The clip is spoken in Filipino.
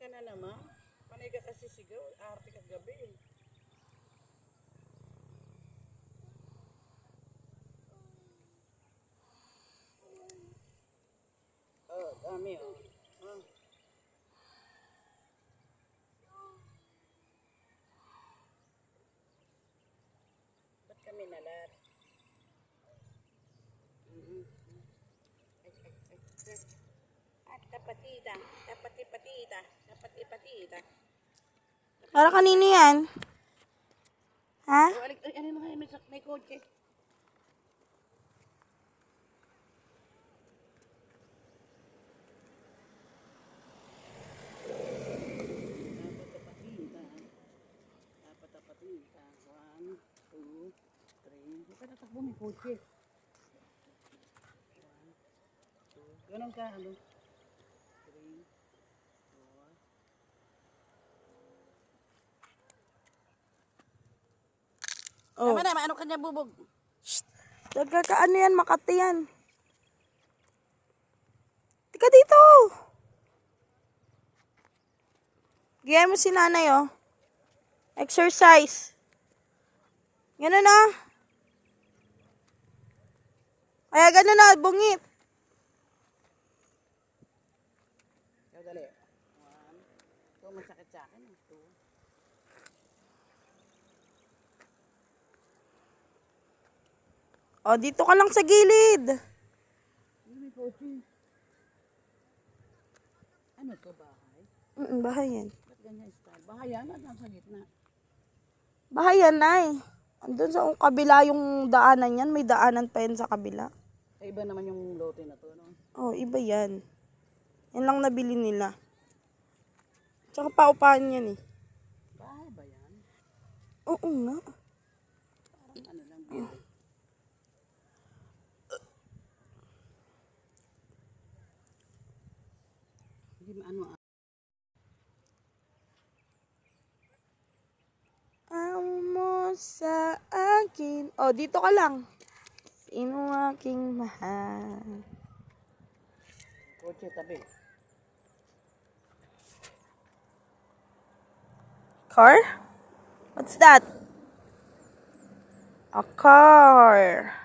ka na naman. Panay ka kasi sigaw. Arte ka gabi eh. Oh, dami oh. Oh. Ba't kami nalat? Tapatita, tapati-patita, tapati-patita. Para kanino yan? Ha? Ay, ano mga may kotse? Tapatapatita. 1, 2, 3. Huwag ka natakbo, may kotse. 1, 2. Ganun ka, ano? 3, 4. Oh. Tama na, ano kanya bubog? Nagkakaano yan, Makati yan. Tika dito. Gaya mo si nanay, oh. Exercise. Ganun, oh. Kaya ganun, oh. Bungit. Kaya dali. 1. Ito, masakit sa akin. 2. Oh, dito ka lang sa gilid. May kotse. Ano to, bahay? Bahay yan. Ba't ganyan style? Bahay yan, at nasa gitna. Bahay yan, nay. Andun sa kabila yung daanan yan. May daanan pa yan sa kabila. Ay, iba naman yung lote na to, no? Oh, iba yan. Yan lang nabili nila. Tsaka paupahan yan, eh. Bahay ba yan? Oo nga. Parang ano lang, building. Hindi ano ah. Amo sa akin. Oh, dito ka lang. Sino aking mahal? Kotse tabi. Car? What's that? A car.